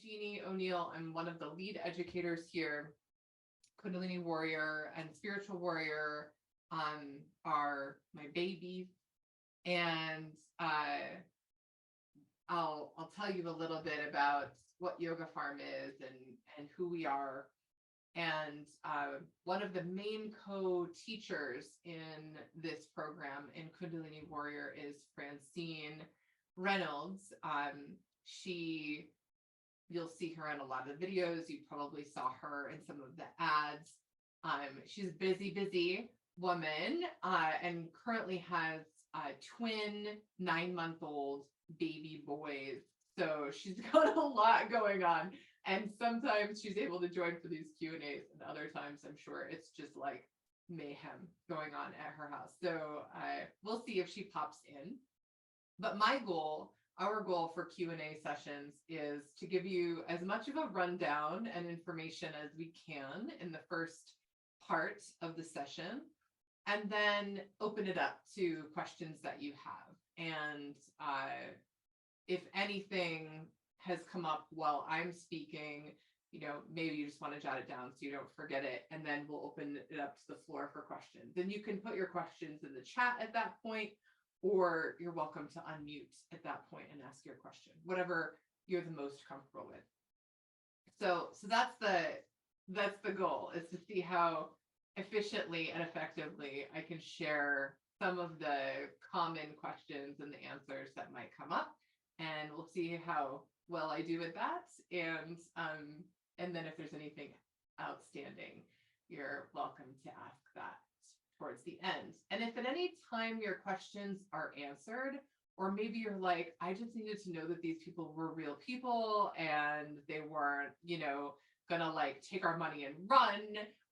Jeannie O'Neill. I'm one of the lead educators here. Kundalini warrior and spiritual warrior are my babies, and I'll tell you a little bit about what Yoga Farm is and who we are. And one of the main co-teachers in this program in Kundalini Warrior is Francine Reynolds. You'll see her in a lot of videos. You probably saw her in some of the ads. She's a busy woman and currently has twin 9-month-old baby boys. So she's got a lot going on. And sometimes she's able to join for these Q&As, and other times I'm sure it's just like mayhem going on at her house. So we'll see if she pops in. But our goal for Q&A sessions is to give you as much of a rundown and information as we can in the first part of the session, and then open it up to questions that you have. And if anything has come up while I'm speaking, maybe you just want to jot it down so you don't forget it, and then we'll open it up to the floor for questions. And you can put your questions in the chat at that point, or you're welcome to unmute at that point and ask your question, whatever you're the most comfortable with. So that's the goal, is to see how efficiently and effectively I can share some of the common questions and the answers that might come up. And we'll see how well I do with that. And then if there's anything outstanding, you're welcome to ask that towards the end. And if at any time your questions are answered, or maybe you're like, I just needed to know that these people were real people and they weren't, gonna like take our money and run,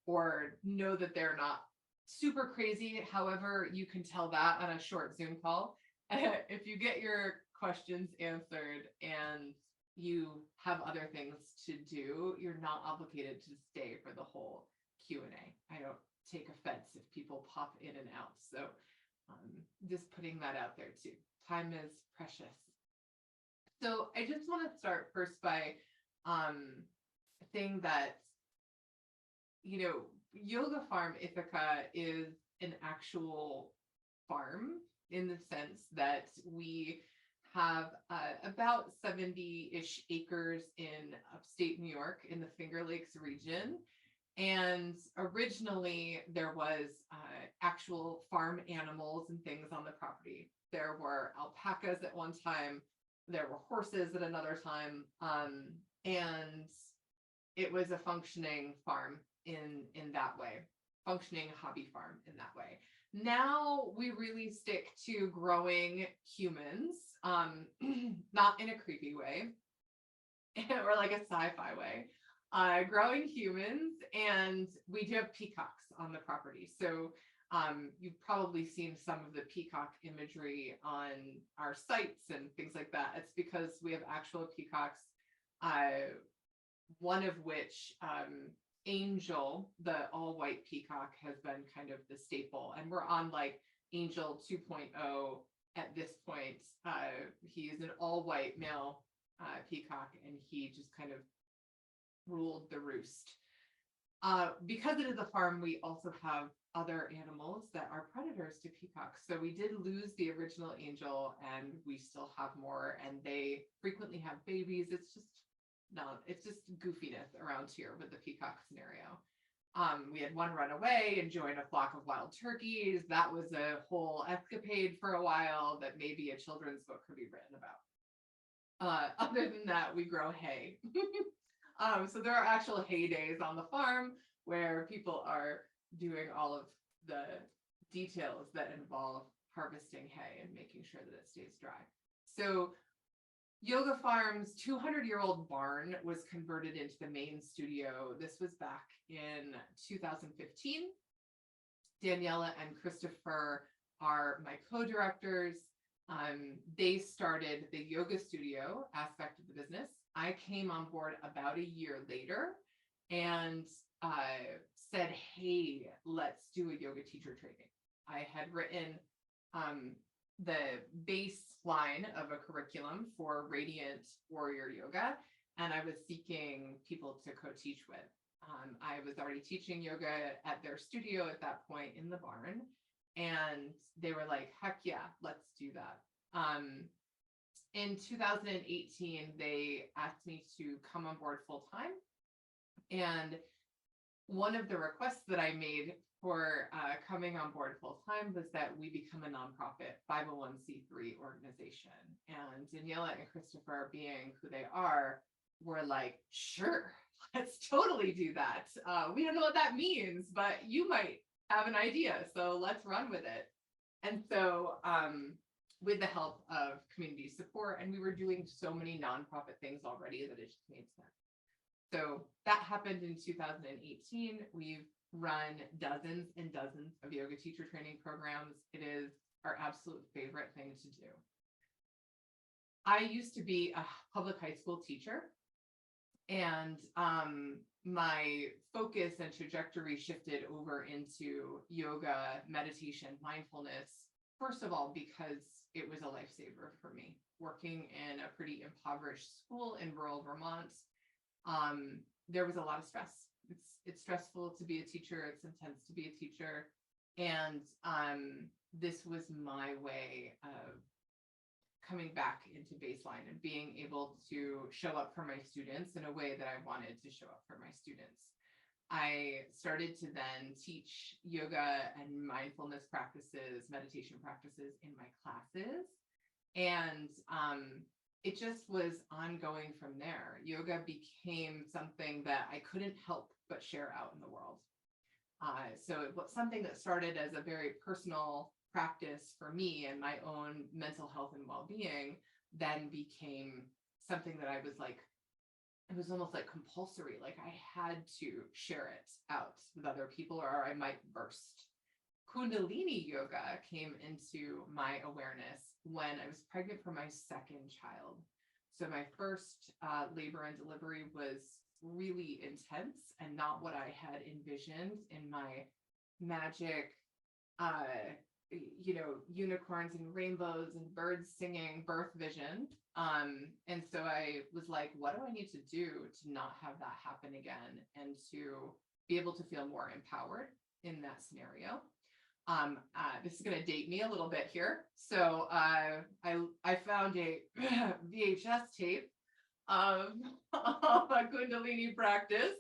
or know that they're not super crazy. However, you can tell that on a short Zoom call. If you get your questions answered and you have other things to do, you're not obligated to stay for the whole Q&A. I don't take offense if people pop in and out. So just putting that out there too. Time is precious. So I just want to start first by saying that, Yoga Farm Ithaca is an actual farm, in the sense that we have about 70-ish acres in upstate New York in the Finger Lakes region. And originally there was actual farm animals and things on the property. There were alpacas at one time, there were horses at another time, and it was a functioning farm in that way, functioning hobby farm in that way. Now we really stick to growing humans, not in a creepy way or like a sci-fi way, growing humans, and we do have peacocks on the property. So you've probably seen some of the peacock imagery on our sites and things like that. It's because we have actual peacocks, one of which, Angel, the all-white peacock, has been kind of the staple, and we're on like Angel 2.0 at this point. He's an all-white male peacock, and he just kind of ruled the roost. Because it is a farm, we also have other animals that are predators to peacocks. So we did lose the original Angel, and we still have more, and they frequently have babies. It's just goofiness around here with the peacock scenario. We had one run away and join a flock of wild turkeys. That was a whole escapade for a while that maybe a children's book could be written about. Other than that, we grow hay. So there are actual hay days on the farm where people are doing all of the details that involve harvesting hay and making sure that it stays dry. So Yoga Farm's 200-year-old barn was converted into the main studio. This was back in 2015. Daniela and Christopher are my co-directors. They started the yoga studio aspect of the business. I came on board about a year later and said, hey, let's do a yoga teacher training. I had written the baseline of a curriculum for Radiant Warrior Yoga, and I was seeking people to co-teach with. I was already teaching yoga at their studio at that point in the barn, and they were like, heck yeah, let's do that. In 2018, they asked me to come on board full time. And one of the requests that I made for coming on board full time was that we become a nonprofit 501c3 organization. And Daniela and Christopher, being who they are, were like, sure, let's totally do that. We don't know what that means, but you might have an idea. So let's run with it. And so with the help of community support, and we were doing so many nonprofit things already that it just made sense. So that happened in 2018. We've run dozens and dozens of yoga teacher training programs. It is our absolute favorite thing to do. I used to be a public high school teacher, and my focus and trajectory shifted over into yoga, meditation, mindfulness. First of all, because it was a lifesaver for me. Working in a pretty impoverished school in rural Vermont, there was a lot of stress. It's stressful to be a teacher. It's intense to be a teacher. And this was my way of coming back into baseline and being able to show up for my students in a way that I wanted to show up for my students. I started to then teach yoga and mindfulness practices, meditation practices in my classes. And it just was ongoing from there. Yoga became something that I couldn't help but share out in the world. So it was something that started as a very personal practice for me and my own mental health and well-being, then became something that I was like, it was almost like compulsory. Like I had to share it out with other people or I might burst. Kundalini yoga came into my awareness when I was pregnant for my second child. So my first labor and delivery was really intense and not what I had envisioned in my magic, unicorns and rainbows and birds singing birth vision. And so I was like, what do I need to do to not have that happen again and to be able to feel more empowered in that scenario? This is going to date me a little bit here. So I found a VHS tape of a Kundalini practice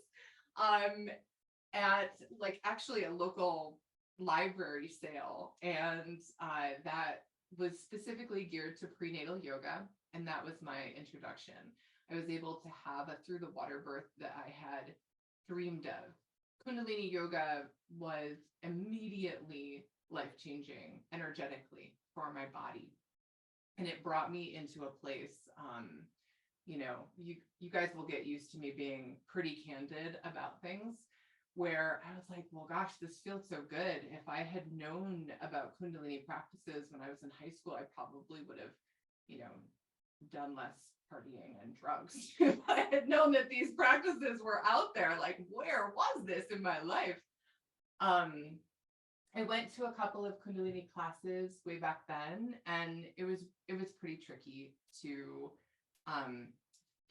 at like actually a local library sale. And that was specifically geared to prenatal yoga. And that was my introduction. I was able to have a through the water birth that I had dreamed of. Kundalini yoga was immediately life-changing energetically for my body. And it brought me into a place, you guys will get used to me being pretty candid about things, where I was like, well, gosh, this feels so good. If I had known about Kundalini practices when I was in high school, I probably would have, done less partying and drugs. If I had known that these practices were out there, like, where was this in my life? I went to a couple of Kundalini classes way back then, and it was pretty tricky to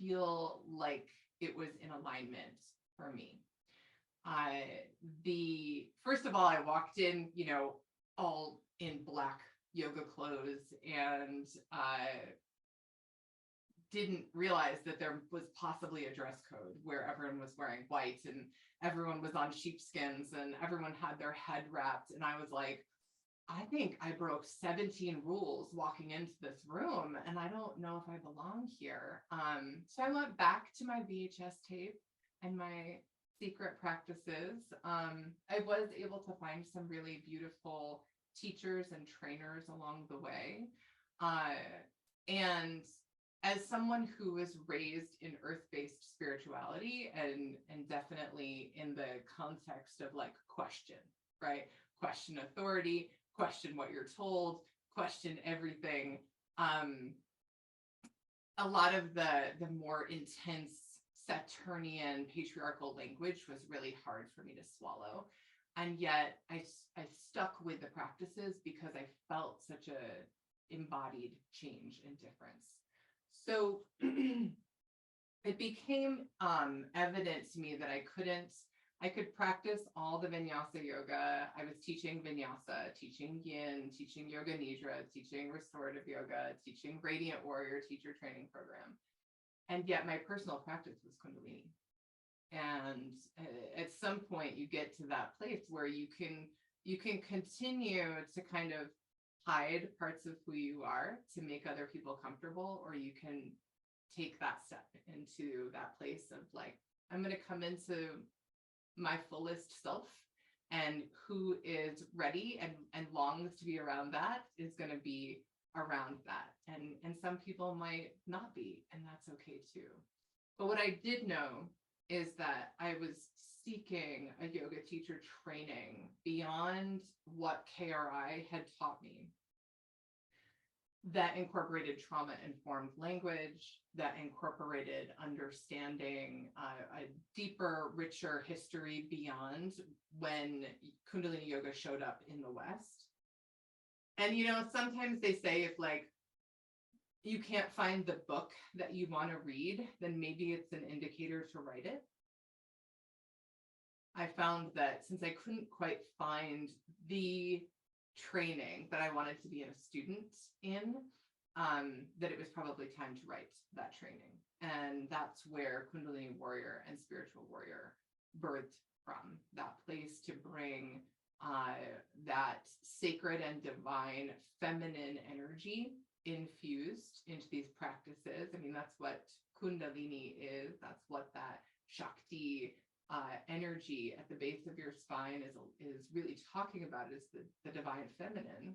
feel like it was in alignment for me. First of all, I walked in, all in black yoga clothes, and didn't realize that there was possibly a dress code where everyone was wearing white and everyone was on sheepskins and everyone had their head wrapped. And I was like, I think I broke 17 rules walking into this room, and I don't know if I belong here. So I went back to my VHS tape and my secret practices. I was able to find some really beautiful teachers and trainers along the way. And as someone who was raised in earth-based spirituality and definitely in the context of like question, right? Question authority, question what you're told, question everything. A lot of the more intense Saturnian patriarchal language was really hard for me to swallow. And yet I stuck with the practices because I felt such a embodied change and difference. So it became evident to me that I could practice all the vinyasa yoga. I was teaching vinyasa, teaching yin, teaching yoga nidra, teaching restorative yoga, teaching radiant warrior teacher training program. And yet my personal practice was Kundalini. And at some point you get to that place where you can continue to kind of hide parts of who you are to make other people comfortable, or you can take that step into that place of like, I'm going to come into my fullest self, and who is ready and longs to be around that is going to be around that. And some people might not be, and that's okay too. But what I did know is that I was seeking a yoga teacher training beyond what KRI had taught me, that incorporated trauma-informed language, that incorporated understanding a deeper, richer history beyond when Kundalini yoga showed up in the West. And, you know, sometimes they say if like you can't find the book that you want to read, then maybe it's an indicator to write it. I found that since I couldn't quite find the training that I wanted to be a student in, that it was probably time to write that training. And that's where Kundalini Warrior and Spiritual Warrior birthed from, that place to bring that sacred and divine feminine energy infused into these practices. I mean, that's what Kundalini is. That's what that Shakti energy at the base of your spine is really talking about, is the divine feminine,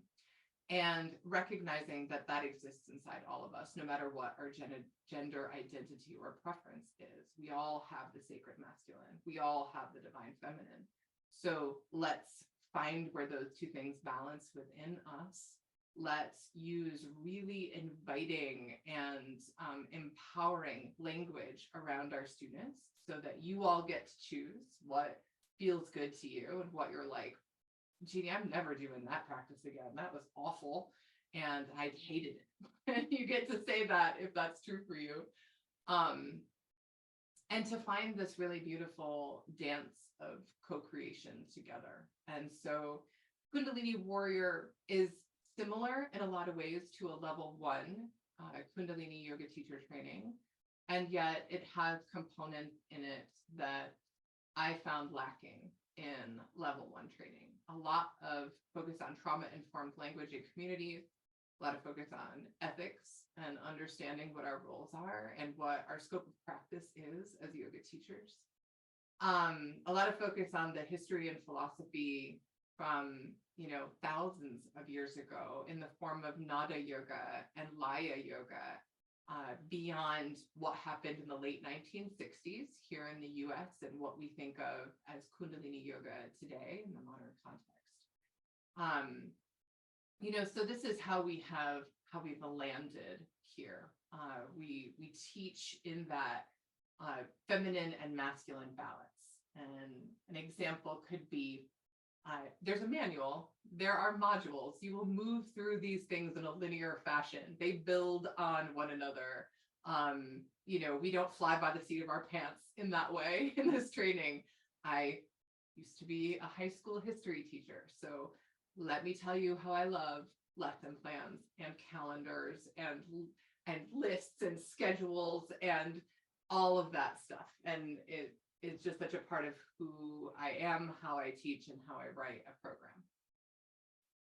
and recognizing that that exists inside all of us, no matter what our gender identity or preference is. We all have the sacred masculine. We all have the divine feminine. So let's find where those two things balance within us. Let's use really inviting and empowering language around our students so that you all get to choose what feels good to you and what you're like, Jeannie, I'm never doing that practice again. That was awful. And I hated it. You get to say that if that's true for you. And to find this really beautiful dance of co-creation together. And so Kundalini Warrior is similar in a lot of ways to a level 1 Kundalini yoga teacher training. And yet it has components in it that I found lacking in level 1 training. A lot of focus on trauma-informed language in communities, a lot of focus on ethics and understanding what our roles are and what our scope of practice is as yoga teachers. A lot of focus on the history and philosophy from, you know, thousands of years ago in the form of Nada yoga and Laya yoga, beyond what happened in the late 1960s here in the US and what we think of as Kundalini yoga today in the modern context. You know, so this is how we've landed here. We teach in that feminine and masculine balance. And an example could be, there's a manual, there are modules, you will move through these things in a linear fashion. They build on one another. You know, we don't fly by the seat of our pants in that way in this training. I used to be a high school history teacher, so let me tell you how I love lesson plans and calendars and lists and schedules and all of that stuff. And it's just such a part of who I am, how I teach, and how I write a program.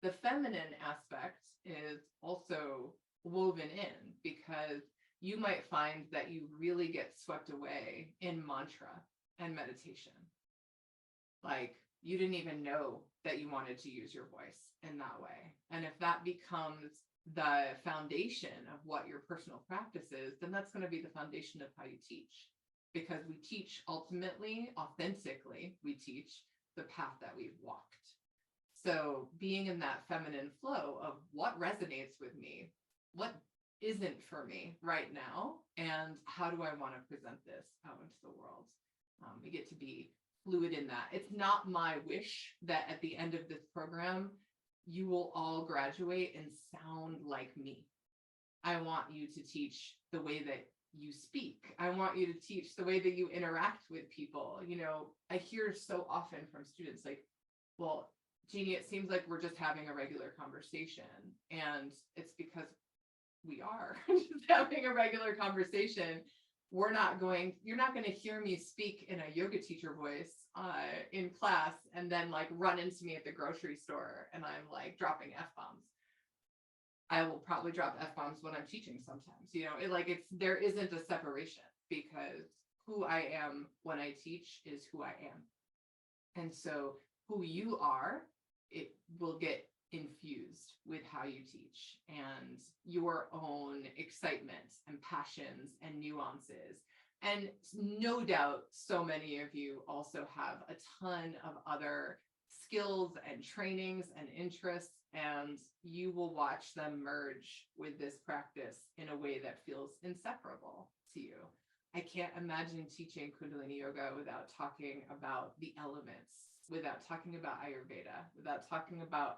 The feminine aspect is also woven in, because you might find that you really get swept away in mantra and meditation. Like, you didn't even know that you wanted to use your voice in that way. And if that becomes the foundation of what your personal practice is, then that's going to be the foundation of how you teach. Because we teach ultimately, authentically, we teach the path that we've walked. So being in that feminine flow of what resonates with me, what isn't for me right now, and how do I want to present this out into the world? We get to be fluid in that. It's not my wish that at the end of this program, you will all graduate and sound like me. I want you to teach the way that you speak. I want you to teach the way that you interact with people. I hear so often from students like, well, Jeannie, it seems like we're just having a regular conversation. And it's because we are just having a regular conversation. You're not going to hear me speak in a yoga teacher voice in class and then like run into me at the grocery store and I'm like dropping F-bombs. I will probably drop F-bombs when I'm teaching sometimes. There isn't a separation because who I am when I teach is who I am. And so who you are, it will get infused with how you teach and your own excitement and passions and nuances. And no doubt, so many of you also have a ton of other skills and trainings and interests, and you will watch them merge with this practice in a way that feels inseparable to you. I can't imagine teaching Kundalini Yoga without talking about the elements, without talking about Ayurveda, without talking about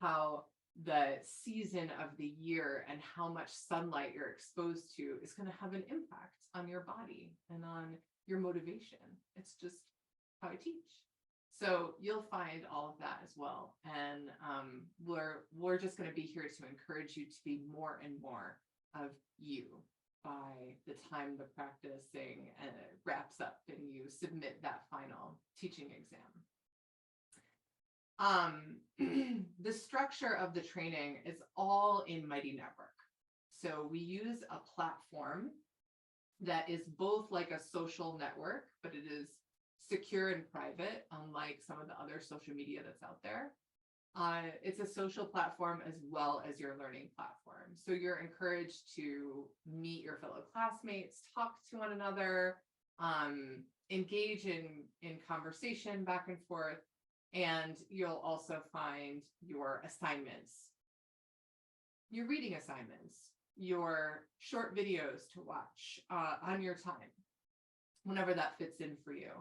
how the season of the year and how much sunlight you're exposed to is going to have an impact on your body and on your motivation. It's just how I teach. So you'll find all of that as well. And we're just going to be here to encourage you to be more and more of you by the time the practicing wraps up and you submit that final teaching exam. The structure of the training is all in Mighty Network. So we use a platform that is both like a social network, but it is secure and private, unlike some of the other social media that's out there. It's a social platform as well as your learning platform. So you're encouraged to meet your fellow classmates, talk to one another, engage in conversation back and forth. And you'll also find your assignments, your reading assignments, your short videos to watch on your time, whenever that fits in for you.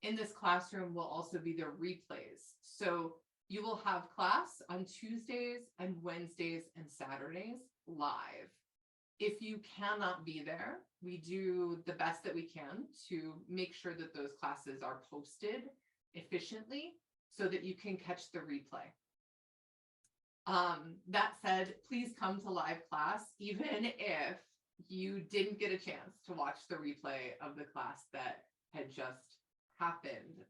In this classroom will also be the replays. So you will have class on Tuesdays and Wednesdays and Saturdays live. If you cannot be there, we do the best that we can to make sure that those classes are posted efficiently so that you can catch the replay. That said, please come to live class, even if you didn't get a chance to watch the replay of the class that had just happened.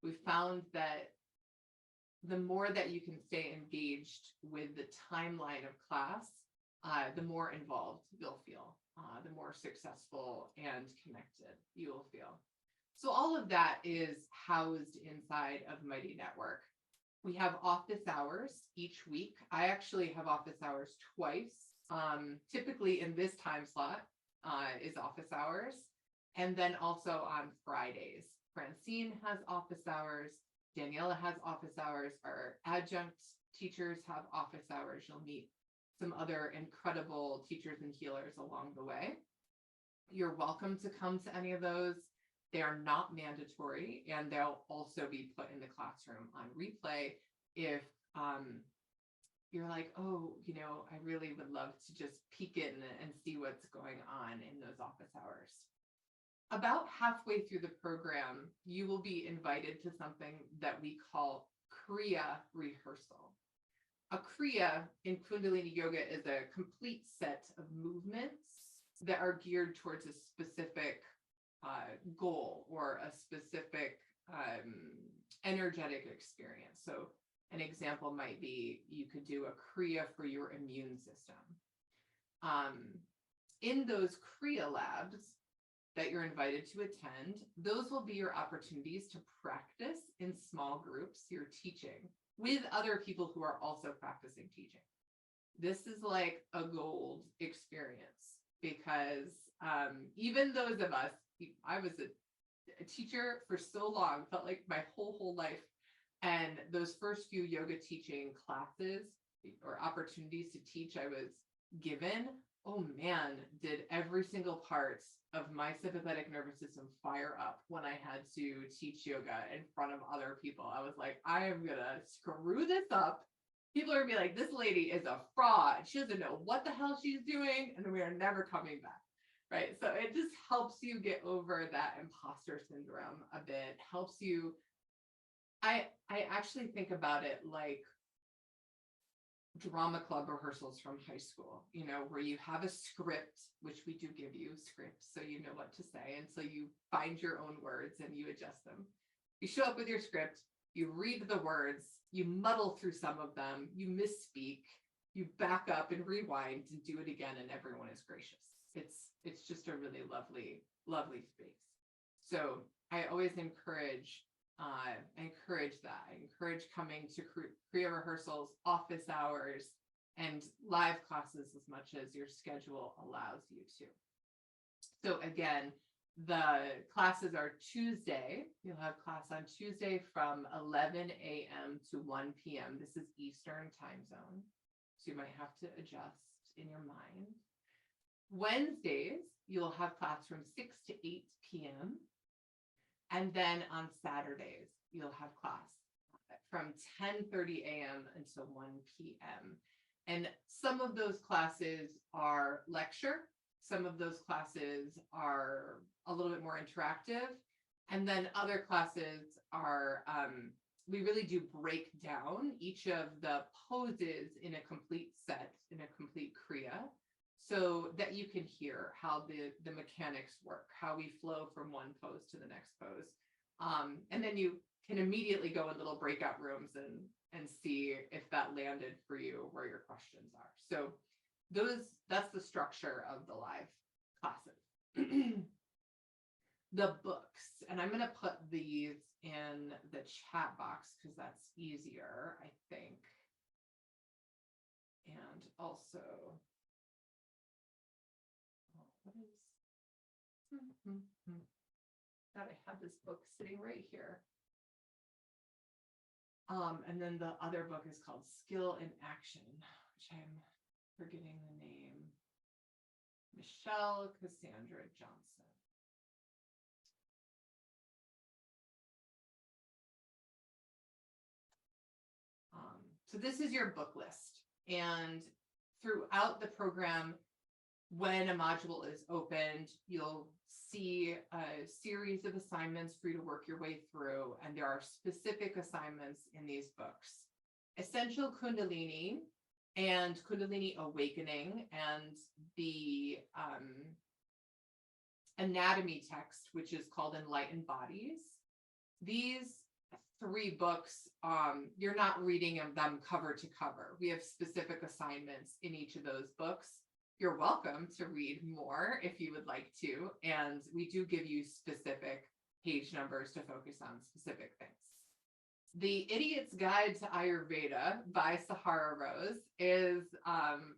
We found that the more that you can stay engaged with the timeline of class, the more involved you'll feel, the more successful and connected you will feel. So all of that is housed inside of Mighty Network. We have office hours each week. I actually have office hours twice. Typically in this time slot is office hours. And then also on Fridays, Francine has office hours. Daniela has office hours. Our adjunct teachers have office hours. You'll meet some other incredible teachers and healers along the way. You're welcome to come to any of those. They are not mandatory, and they'll also be put in the classroom on replay if you're like, oh, I really would love to just peek in and see what's going on in those office hours. About halfway through the program, you will be invited to something that we call Kriya rehearsal. A Kriya in Kundalini Yoga is a complete set of movements that are geared towards a specific goal or a specific energetic experience. So an example might be you could do a Kriya for your immune system. In those Kriya labs that you're invited to attend, those will be your opportunities to practice in small groups your teaching with other people who are also practicing teaching. This is like a gold experience because even those of us, I was a teacher for so long, felt like my whole life. And those first few yoga teaching classes or opportunities to teach I was given, oh man, did every single part of my sympathetic nervous system fire up when I had to teach yoga in front of other people. I was like, I am going to screw this up. People are going to be like, this lady is a fraud. She doesn't know what the hell she's doing, and we are never coming back. right? So it just helps you get over that imposter syndrome a bit, helps you. I actually think about it like drama club rehearsals from high school, where you have a script, which we do give you scripts so you know what to say. And so you find your own words and you adjust them. You show up with your script, you read the words, you muddle through some of them, you misspeak, you back up and rewind and do it again, and everyone is gracious. It's just a really lovely, lovely space. So I always encourage that. I encourage coming to Kriya rehearsals, office hours, and live classes as much as your schedule allows you to. So again, the classes are Tuesday. You'll have class on Tuesday from 11 a.m. to 1 p.m. This is Eastern time zone, so you might have to adjust in your mind. Wednesdays, you'll have class from 6 to 8 p.m. And then on Saturdays, you'll have class from 10:30 a.m. until 1 p.m. And some of those classes are lecture. Some of those classes are a little bit more interactive. And then other classes are, we really do break down each of the poses in a complete set, in a complete Kriya, so that you can hear how the mechanics work, how we flow from one pose to the next pose. And then you can immediately go in little breakout rooms and see if that landed for you, where your questions are. So that's the structure of the live classes. The books, and I'm going to put these in the chat box because that's easier, I think. And also, that I have this book sitting right here. And then the other book is called Skill in Action, which I'm forgetting the name. Michelle Cassandra Johnson. So this is your book list. And throughout the program, when a module is opened, you'll see a series of assignments for you to work your way through. And there are specific assignments in these books. Essential Kundalini and Kundalini Awakening, and the anatomy text, which is called Enlightened Bodies. These 3 books, you're not reading them cover to cover. We have specific assignments in each of those books. You're welcome to read more if you would like to, and we do give you specific page numbers to focus on specific things. The Idiot's Guide to Ayurveda by Sahara Rose is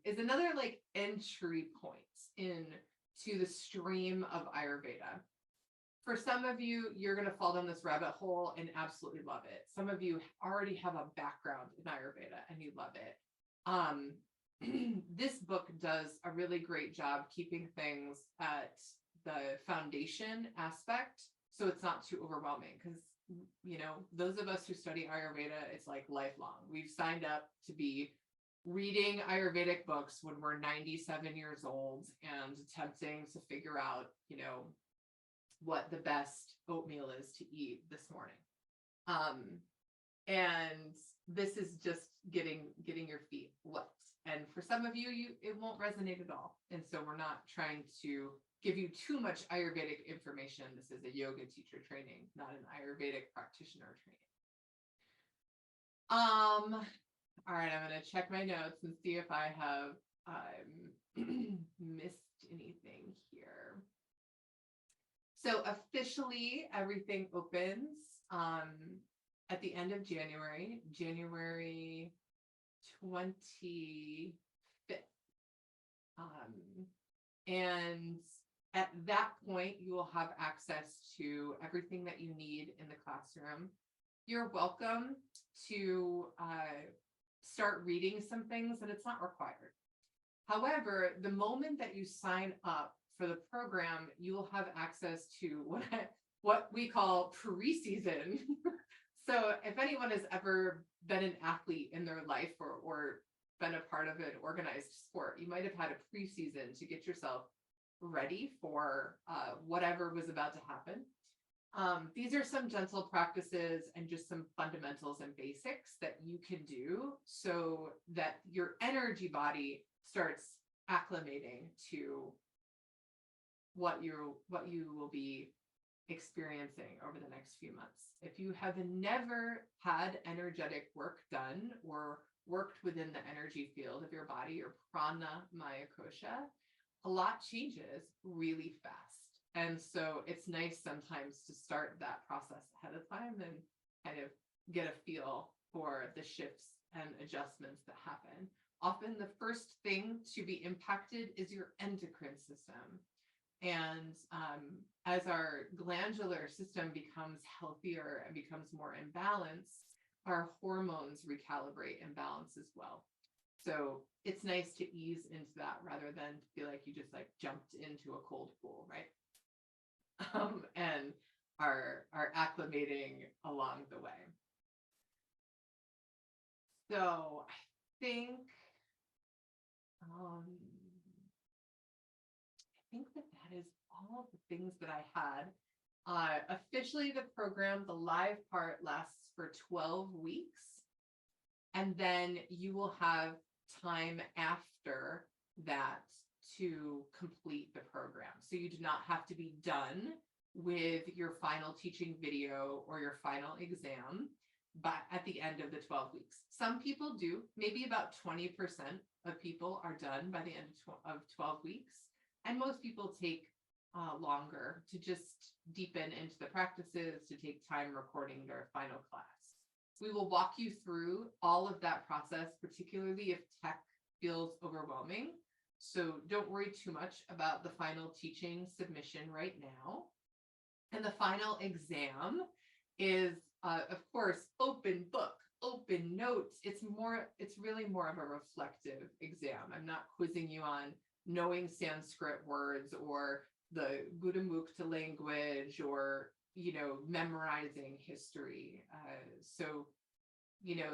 another like entry point into the stream of Ayurveda. For some of you, you're going to fall down this rabbit hole and absolutely love it. Some of you already have a background in Ayurveda and you love it. This book does a really great job keeping things at the foundation aspect, so it's not too overwhelming, because those of us who study Ayurveda, it's like lifelong. We've signed up to be reading Ayurvedic books when we're 97 years old and attempting to figure out, what the best oatmeal is to eat this morning. And this is just getting your feet wet. And for some of you, it won't resonate at all. And so we're not trying to give you too much Ayurvedic information. This is a yoga teacher training, not an Ayurvedic practitioner training. All right, I'm going to check my notes and see if I have missed anything here. So officially, everything opens at the end of January 25th. And at that point, you will have access to everything that you need in the classroom. You're welcome to start reading some things, and it's not required. However, the moment that you sign up for the program, you will have access to what we call pre-season. So if anyone has ever been an athlete in their life or been a part of an organized sport, you might have had a pre-season to get yourself ready for whatever was about to happen. These are some gentle practices and just some fundamentals and basics that you can do so that your energy body starts acclimating to what you will be experiencing over the next few months. If you have never had energetic work done or worked within the energy field of your body, or prana maya kosha, a lot changes really fast. And so it's nice sometimes to start that process ahead of time and kind of get a feel for the shifts and adjustments that happen. Often the first thing to be impacted is your endocrine system. And as our glandular system becomes healthier and becomes more in balance, our hormones recalibrate and balance as well. So it's nice to ease into that rather than feel like you just like jumped into a cold pool, right? And are acclimating along the way. So I think that is all the things that I had. Officially, the program, the live part, lasts for 12 weeks. And then you will have time after that to complete the program. So you do not have to be done with your final teaching video or your final exam, but at the end of the 12 weeks. Some people do, maybe about 20% of people are done by the end of 12 weeks. And most people take longer to just deepen into the practices, to take time recording their final class. We will walk you through all of that process, particularly if tech feels overwhelming. So don't worry too much about the final teaching submission right now. And the final exam is, of course, open book, open notes. It's really more of a reflective exam. I'm not quizzing you on knowing Sanskrit words or the Buddha-Mukta language or, memorizing history. So,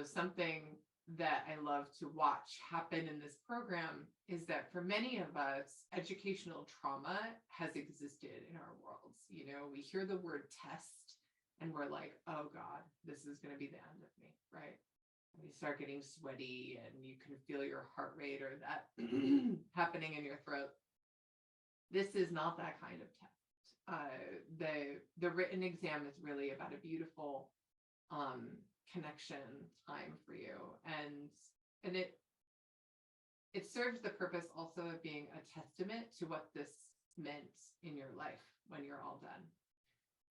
something that I love to watch happen in this program is that for many of us, educational trauma has existed in our worlds. We hear the word test and we're like, oh God, this is going to be the end of me, right? And you start getting sweaty and you can feel your heart rate or that happening in your throat. This is not that kind of test. The written exam is really about a beautiful connection time for you, and it serves the purpose also of being a testament to what this meant in your life when you're all done.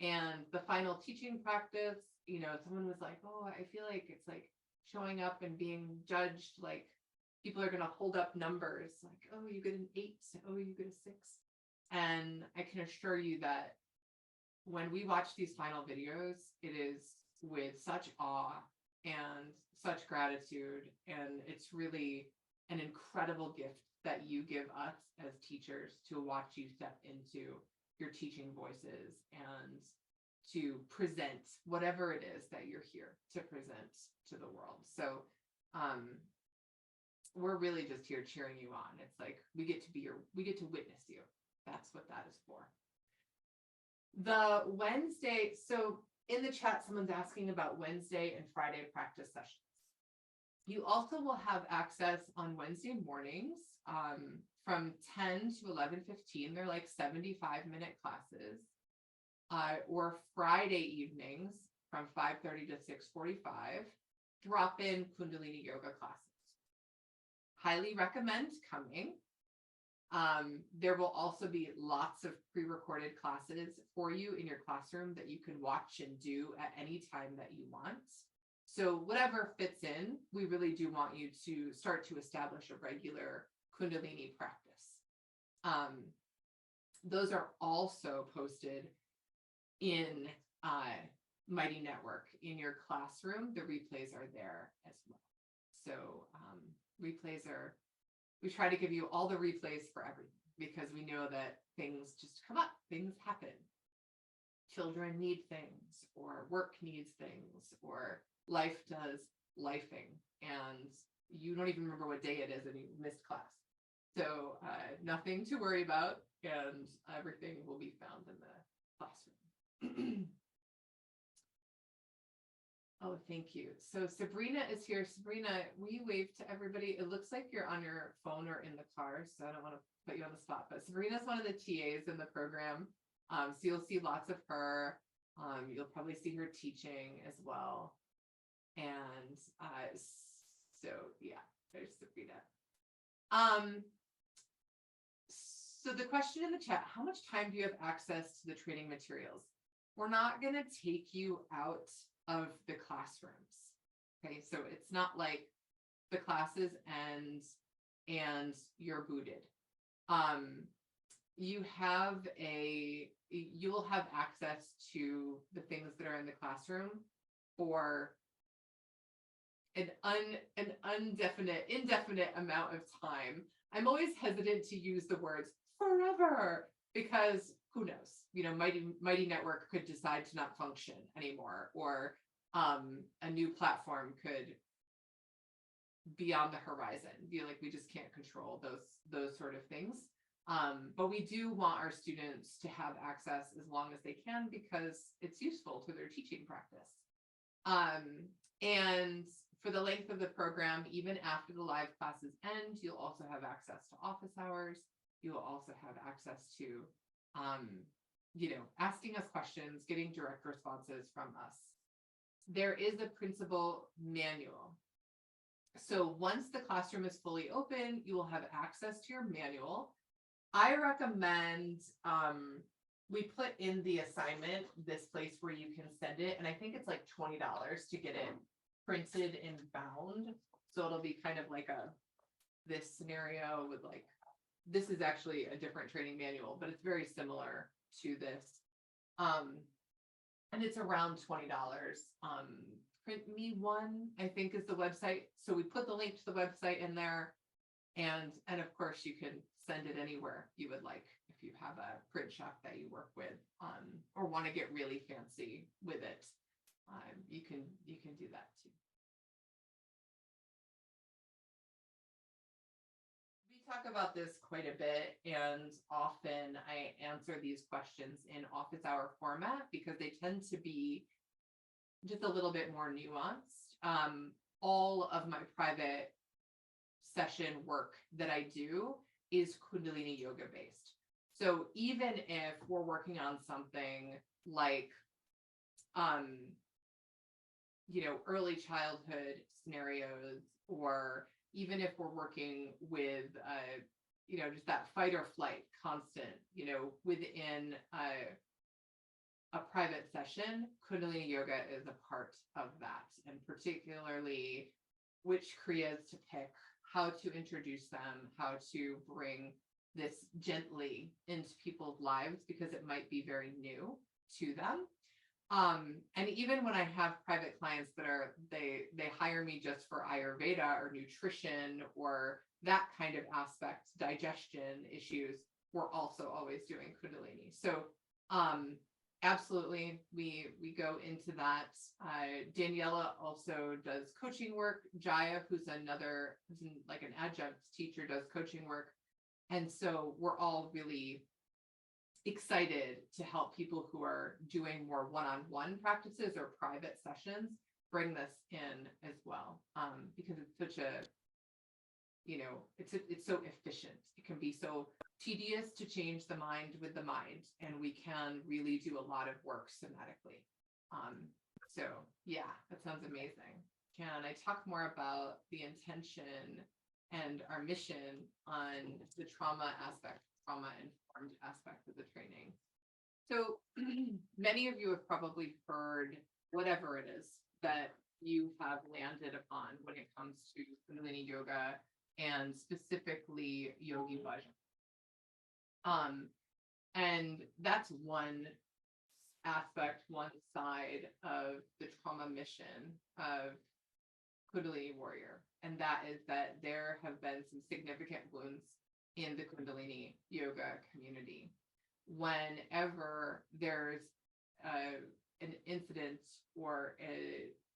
And the final teaching practice, someone was like, oh, I feel like it's like showing up and being judged, like people are going to hold up numbers like, oh, you get an 8, oh, you get a 6. And I can assure you that when we watch these final videos, it is with such awe and such gratitude. And it's really an incredible gift that you give us as teachers to watch you step into your teaching voices and to present whatever it is that you're here to present to the world. So we're really just here cheering you on. It's like we get to witness you. That's what that is for. The Wednesday, so in the chat, someone's asking about Wednesday and Friday practice sessions. You also will have access on Wednesday mornings from 10 to 11:15. They're like 75-minute classes. Or Friday evenings from 5:30 to 6:45, drop-in Kundalini yoga classes. Highly recommend coming. There will also be lots of pre-recorded classes for you in your classroom that you can watch and do at any time that you want. So whatever fits in, we really do want you to start to establish a regular Kundalini practice. Those are also posted in Mighty Network in your classroom. The replays are there as well. So we try to give you all the replays for everything because we know that things just come up, things happen. Children need things, or work needs things, or life does lifing, and you don't even remember what day it is and you missed class. So nothing to worry about, and everything will be found in the classroom. Oh, thank you. So Sabrina is here. Sabrina, will you wave to everybody? It looks like you're on your phone or in the car, so I don't want to put you on the spot, but Sabrina's one of the TAs in the program. So you'll see lots of her. You'll probably see her teaching as well. And so yeah, there's Sabrina. So the question in the chat, how much time do you have access to the training materials? We're not going to take you out of the classrooms. Okay, so it's not like the classes end and you're booted. You will have access to the things that are in the classroom for an indefinite amount of time. I'm always hesitant to use the words forever because who knows? Mighty Network could decide to not function anymore, or a new platform could be on the horizon. Like we just can't control those sort of things. But we do want our students to have access as long as they can because it's useful to their teaching practice. And for the length of the program, even after the live classes end, you'll also have access to office hours. You will also have access to, asking us questions, getting direct responses from us. There is a principal manual. So once the classroom is fully open, you will have access to your manual. I recommend, we put in the assignment, this place where you can send it, and I think it's like $20 to get it printed and bound. So it'll be kind of like this scenario with this is actually a different training manual, but it's very similar to this. And it's around $20. Print Me One, I think, is the website. So we put the link to the website in there. And of course, you can send it anywhere you would like if you have a print shop that you work with, or want to get really fancy with it. You can do that too. We talk about this quite a bit, and often I answer these questions in office hour format because they tend to be just a little bit more nuanced. All of my private session work that I do is Kundalini yoga based. So even if we're working on something like, early childhood scenarios, or even if we're working with, just that fight or flight constant, within a private session, Kundalini yoga is a part of that, and particularly which kriyas to pick, how to introduce them, how to bring this gently into people's lives because it might be very new to them. And even when I have private clients that they hire me just for Ayurveda or nutrition or that kind of aspect, digestion issues, we're also always doing Kundalini. So absolutely, we go into that. Daniela also does coaching work. Jaya, who's like an adjunct teacher, does coaching work. And so we're all really excited to help people who are doing more one-on-one practices or private sessions bring this in as well, because it's such a, it's so efficient. It can be so tedious to change the mind with the mind, and we can really do a lot of work somatically. So yeah, that sounds amazing. Can I talk more about the intention and our mission on the trauma-informed aspect of the training? So many of you have probably heard whatever it is that you have landed upon when it comes to Kundalini yoga and specifically Yogi Bhajan. And that's one aspect, one side of the trauma mission of Kundalini Warrior. And that is that there have been some significant wounds in the Kundalini yoga community. Whenever there's an incident or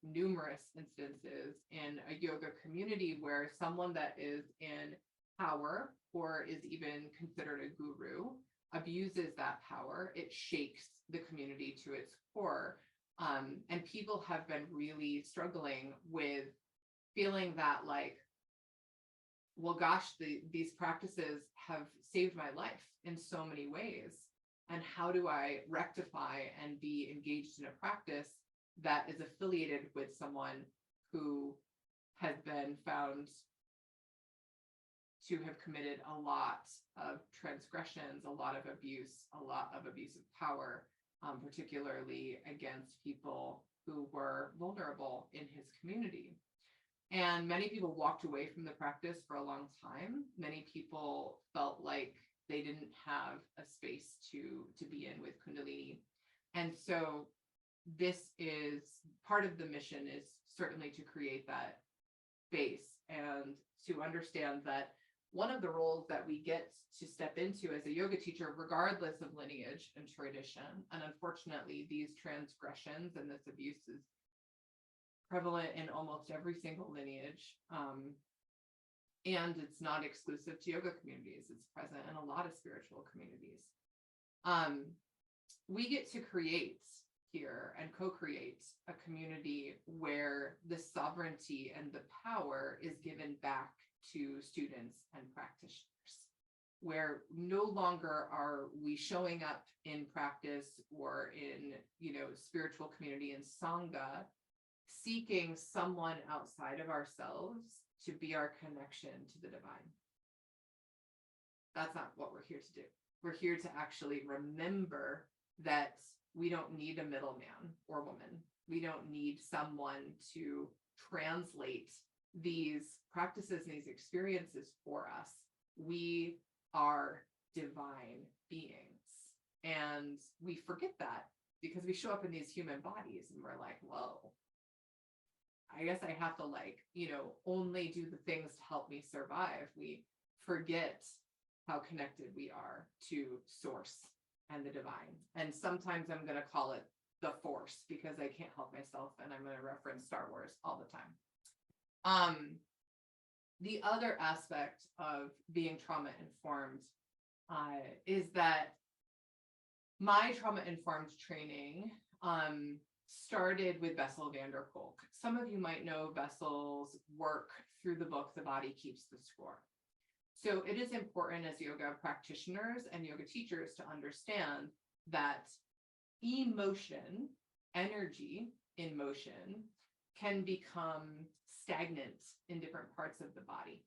numerous instances in a yoga community where someone that is in power or is even considered a guru abuses that power. It shakes the community to its core. And people have been really struggling with feeling that, like, well, gosh, these practices have saved my life in so many ways. And how do I rectify and be engaged in a practice that is affiliated with someone who has been found to have committed a lot of transgressions, a lot of abuse, a lot of abuse of power, particularly against people who were vulnerable in his community. And many people walked away from the practice for a long time. Many people felt like they didn't have a space to be in with Kundalini. And so this is part of the mission, is certainly to create that space and to understand that one of the roles that we get to step into as a yoga teacher, regardless of lineage and tradition, and unfortunately these transgressions and this abuse is prevalent in almost every single lineage, and it's not exclusive to yoga communities. It's present in a lot of spiritual communities. We get to create here and co-create a community where the sovereignty and the power is given back to students and practitioners, where no longer are we showing up in practice or in, spiritual community and sangha seeking someone outside of ourselves to be our connection to the divine. That's not what we're here to do. We're here to actually remember that we don't need a middleman or woman. We don't need someone to translate these practices and these experiences for us. We are divine beings. And we forget that because we show up in these human bodies and we're like, whoa, I guess I have to only do the things to help me survive. We forget how connected we are to source and the divine. And sometimes I'm going to call it the force because I can't help myself. And I'm going to reference Star Wars all the time. The other aspect of being trauma informed is that my trauma informed training started with Bessel van der Kolk. Some of you might know Bessel's work through the book, The Body Keeps the Score. So it is important as yoga practitioners and yoga teachers to understand that emotion, energy in motion, can become stagnant in different parts of the body.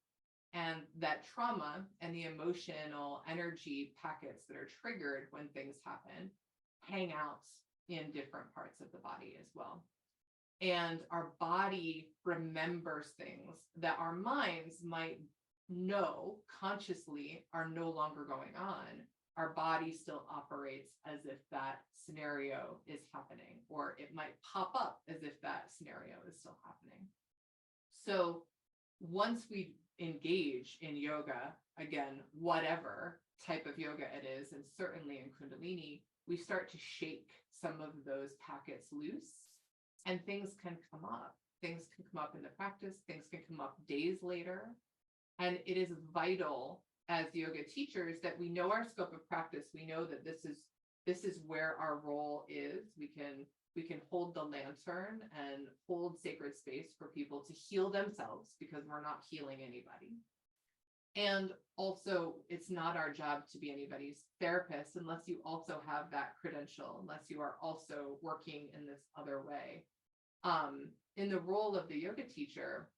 And that trauma and the emotional energy packets that are triggered when things happen hang out in different parts of the body as well. And our body remembers things that our minds might know consciously are no longer going on. Our body still operates as if that scenario is happening, or it might pop up as if that scenario is still happening. So once we engage in yoga, again, whatever type of yoga it is, and certainly in Kundalini, we start to shake some of those packets loose, and things can come up. Things can come up in the practice, things can come up days later. And it is vital as yoga teachers that we know our scope of practice. We know that this is where our role is. We can hold the lantern and hold sacred space for people to heal themselves, because we're not healing anybody. And also, it's not our job to be anybody's therapist unless you also have that credential, unless you are also working in this other way. In the role of the yoga teacher,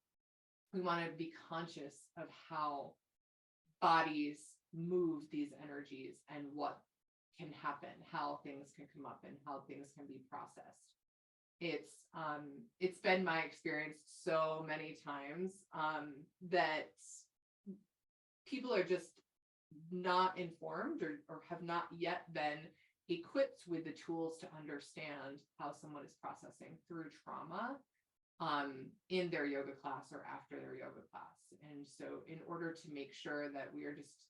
we want to be conscious of how bodies move these energies and what can happen, how things can come up and how things can be processed. It's been my experience so many times that people are just not informed or have not yet been equipped with the tools to understand how someone is processing through trauma in their yoga class or after their yoga class. And so in order to make sure that we are just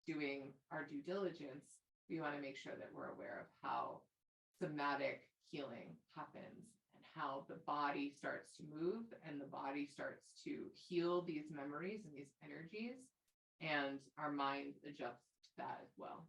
doing our due diligence, we want to make sure that we're aware of how somatic healing happens and how the body starts to move and the body starts to heal these memories and these energies and our mind adjusts to that as well.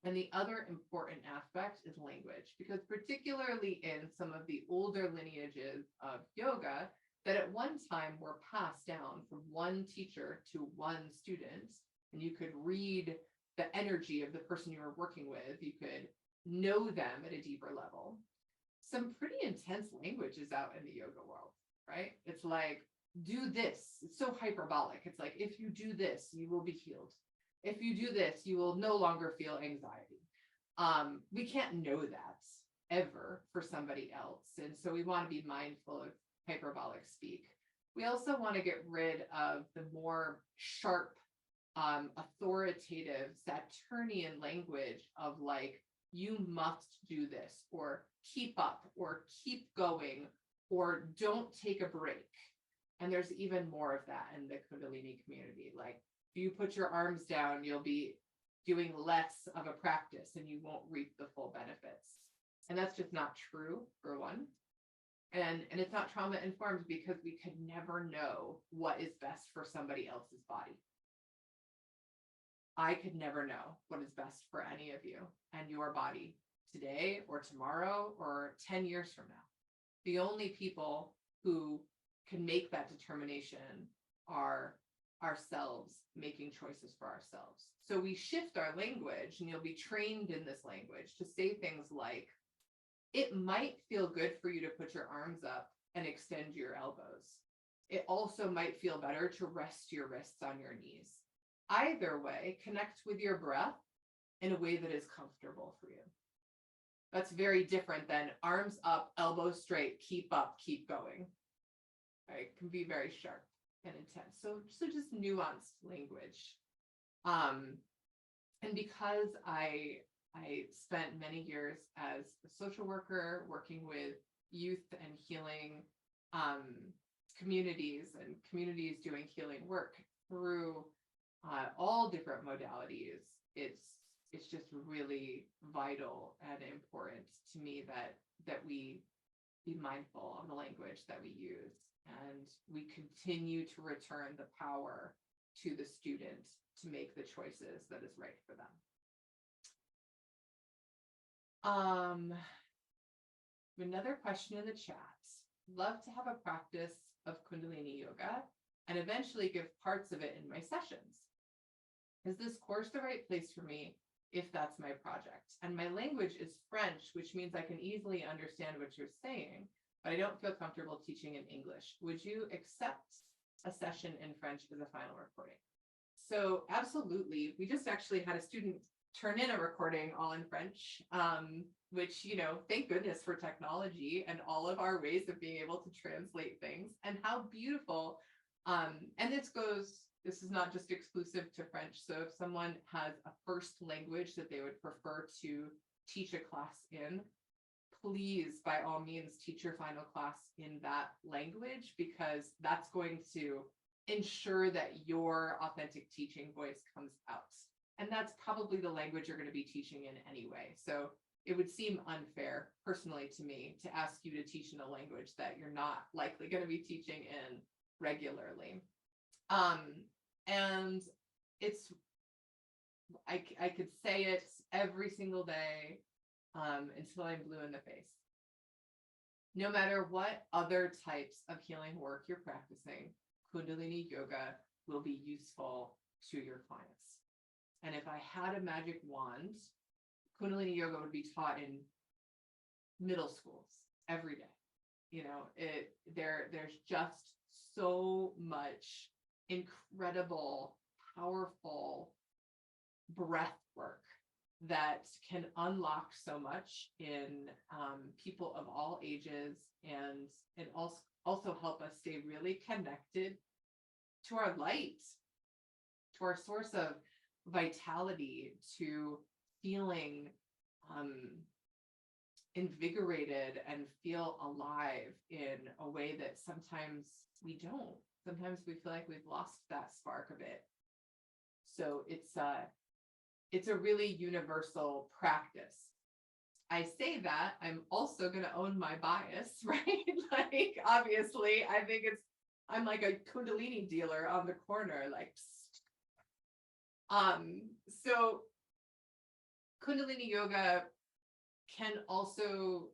And the other important aspect is language, because particularly in some of the older lineages of yoga that at one time were passed down from one teacher to one student, and you could read the energy of the person you were working with, you could know them at a deeper level. Some pretty intense language is out in the yoga world, right? It's like, do this. It's so hyperbolic. It's like, if you do this, you will be healed. If you do this, you will no longer feel anxiety. We can't know that ever for somebody else. And so we want to be mindful of hyperbolic speak. We also want to get rid of the more sharp, authoritative Saturnian language of like, you must do this, or keep up, or keep going, or don't take a break. And there's even more of that in the Kundalini community. Like, if you put your arms down, you'll be doing less of a practice and you won't reap the full benefits. And that's just not true, for one. And it's not trauma informed, because we could never know what is best for somebody else's body. I could never know what is best for any of you and your body today or tomorrow or 10 years from now. The only people who can make that determination are ourselves, making choices for ourselves. So we shift our language, and you'll be trained in this language to say things like, it might feel good for you to put your arms up and extend your elbows. It also might feel better to rest your wrists on your knees. Either way, connect with your breath in a way that is comfortable for you. That's very different than arms up, elbows straight, keep up, keep going. Right? It can be very sharp and intense. So just nuanced language. And because I spent many years as a social worker working with youth and healing communities, and communities doing healing work through all different modalities, it's just really vital and important to me that we be mindful of the language that we use, and we continue to return the power to the student to make the choices that is right for them. Another question in the chat. Love to have a practice of Kundalini yoga and eventually give parts of it in my sessions. Is this course the right place for me if that's my project? And my language is French, which means I can easily understand what you're saying, but I don't feel comfortable teaching in English. Would you accept a session in French as a final recording? So absolutely. We just actually had a student turn in a recording all in French, which, thank goodness for technology and all of our ways of being able to translate things, and how beautiful. And this is not just exclusive to French. So if someone has a first language that they would prefer to teach a class in, please, by all means, teach your final class in that language, because that's going to ensure that your authentic teaching voice comes out. And that's probably the language you're going to be teaching in anyway. So it would seem unfair, personally, to me, to ask you to teach in a language that you're not likely going to be teaching in regularly. And I could say it every single day until I'm blue in the face. No matter what other types of healing work you're practicing, Kundalini yoga will be useful to your clients. And if I had a magic wand, Kundalini yoga would be taught in middle schools every day. There's just so much incredible, powerful breath work that can unlock so much in people of all ages, and also help us stay really connected to our light, to our source of vitality, to feeling invigorated and feel alive in a way that sometimes we don't. Sometimes we feel like we've lost that spark of it. So it's a really universal practice. I say that, I'm also going to own my bias, right? Like, obviously, I'm like a Kundalini dealer on the corner, like, So Kundalini yoga can also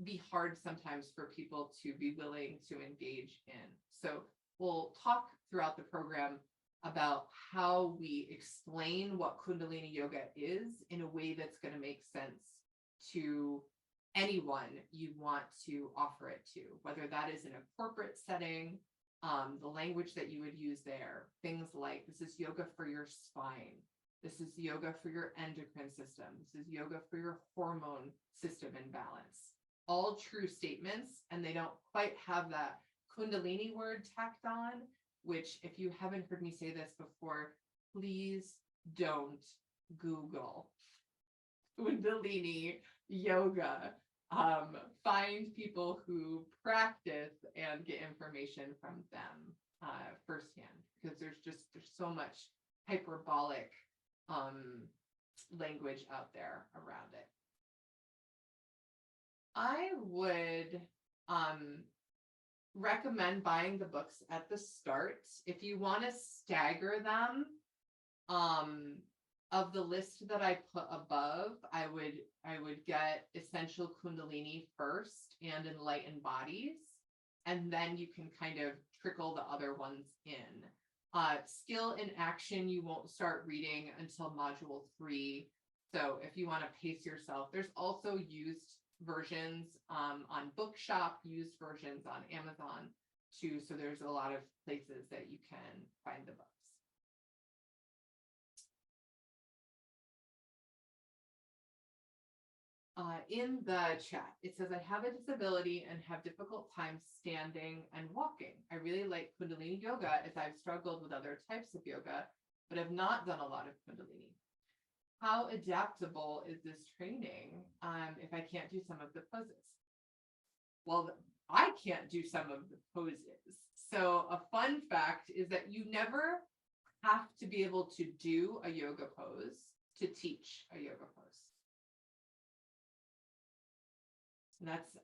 be hard sometimes for people to be willing to engage in. So we'll talk throughout the program about how we explain what Kundalini yoga is in a way that's going to make sense to anyone you want to offer it to, whether that is in a corporate setting, the language that you would use there, things like this is yoga for your spine. This is yoga for your endocrine system. This is yoga for your hormone system in balance. All true statements, and they don't quite have that Kundalini word tacked on, which if you haven't heard me say this before, please don't Google Kundalini yoga. Find people who practice and get information from them firsthand, because there's so much hyperbolic language out there around it. I would recommend buying the books at the start. If you want to stagger them, of the list that I put above, I would get Essential Kundalini first and Enlightened Bodies, and then you can kind of trickle the other ones in. Skill in Action, you won't start reading until module 3. So if you want to pace yourself, there's also used versions on Bookshop, used versions on Amazon too. So there's a lot of places that you can find the books. In the chat, it says, I have a disability and have difficult time standing and walking. I really like Kundalini yoga as I've struggled with other types of yoga, but have not done a lot of Kundalini. How adaptable is this training if I can't do some of the poses? Well, I can't do some of the poses. So a fun fact is that you never have to be able to do a yoga pose to teach a yoga pose. And that's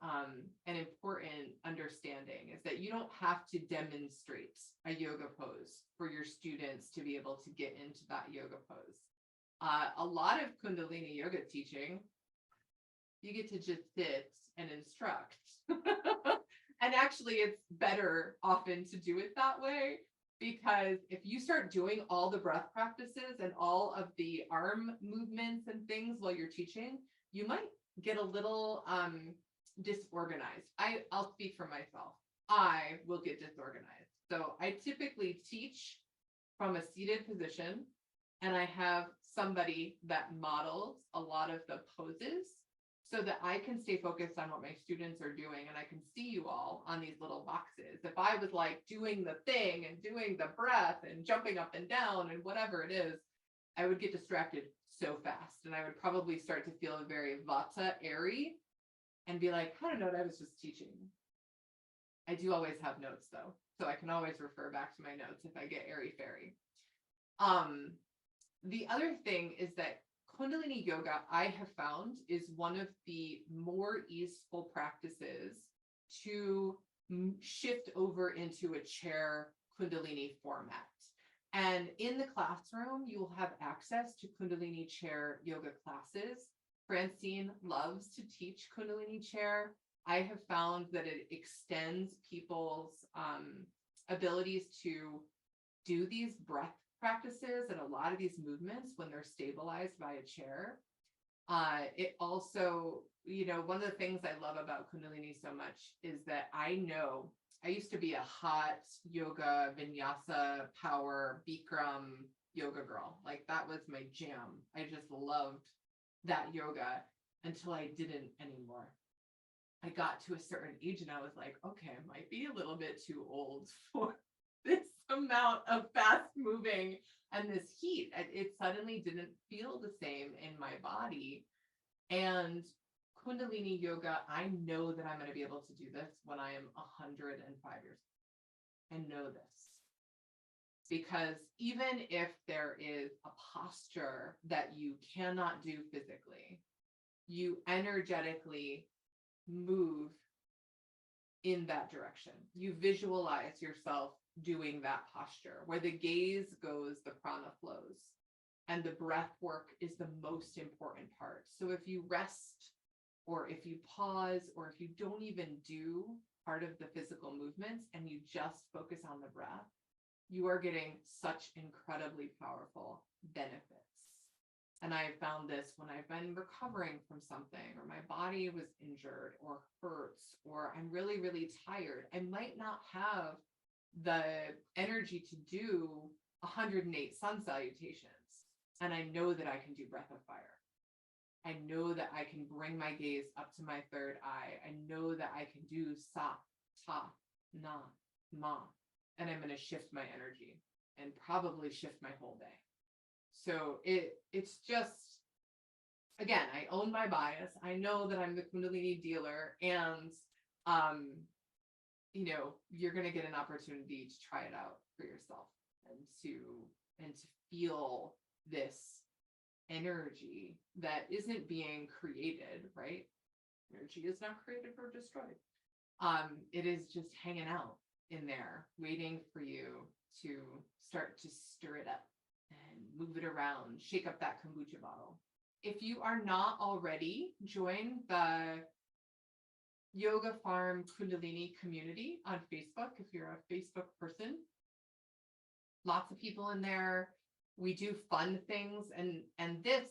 an important understanding, is that you don't have to demonstrate a yoga pose for your students to be able to get into that yoga pose. A lot of Kundalini yoga teaching, you get to just sit and instruct. And actually, it's better often to do it that way, because if you start doing all the breath practices and all of the arm movements and things while you're teaching, you might get a little disorganized. I'll speak for myself. I will get disorganized. So I typically teach from a seated position, and I have somebody that models a lot of the poses so that I can stay focused on what my students are doing, and I can see you all on these little boxes. If I was like doing the thing and doing the breath and jumping up and down and whatever it is, I would get distracted so fast, and I would probably start to feel very vata, airy, and be like, I don't know what I was just teaching. I do always have notes though, so I can always refer back to my notes if I get airy-fairy. The other thing is that Kundalini yoga, I have found, is one of the more easeful practices to shift over into a chair Kundalini format. And in the classroom, you'll have access to Kundalini chair yoga classes. Francine loves to teach Kundalini chair. I have found that it extends people's abilities to do these breath practices and a lot of these movements when they're stabilized by a chair. It also, one of the things I love about Kundalini so much is that I used to be a hot yoga, vinyasa, power, Bikram yoga girl. Like, that was my jam. I just loved that yoga until I didn't anymore. I got to a certain age and I was like, okay, I might be a little bit too old for this amount of fast moving and this heat. It suddenly didn't feel the same in my body. And Kundalini yoga, I know that I'm going to be able to do this when I am 105 years old. I know this. Because even if there is a posture that you cannot do physically, you energetically move in that direction. You visualize yourself doing that posture. Where the gaze goes, the prana flows. And the breath work is the most important part. So if you rest, or if you pause, or if you don't even do part of the physical movements and you just focus on the breath, you are getting such incredibly powerful benefits. And I found this when I've been recovering from something, or my body was injured or hurts, or I'm really, really tired. I might not have the energy to do 108 sun salutations. And I know that I can do breath of fire. I know that I can bring my gaze up to my third eye. I know that I can do sa, ta, na, ma. And I'm going to shift my energy and probably shift my whole day. So it's just, again, I own my bias. I know that I'm the Kundalini dealer, and you're going to get an opportunity to try it out for yourself and to feel this energy that isn't being created, right? Energy is not created or destroyed. It is just hanging out in there, waiting for you to start to stir it up and move it around, shake up that kombucha bottle. If you are not already, join the Yoga Farm Kundalini community on Facebook. If you're a Facebook person, lots of people in there. We do fun things, and this,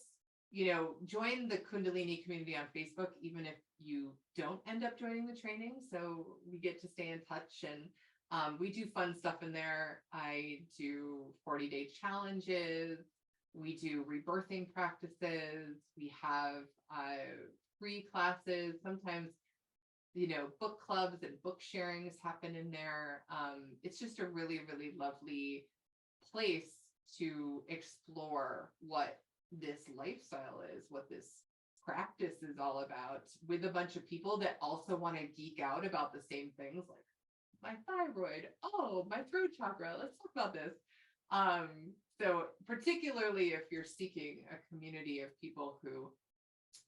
join the Kundalini community on Facebook, even if you don't end up joining the training. So we get to stay in touch, and we do fun stuff in there. I do 40-day challenges. We do rebirthing practices. We have free classes. Sometimes, book clubs and book sharings happen in there. It's just a really, really lovely place to explore what this lifestyle is, what this practice is all about, with a bunch of people that also want to geek out about the same things, like my thyroid, my throat chakra, let's talk about this. So particularly if you're seeking a community of people who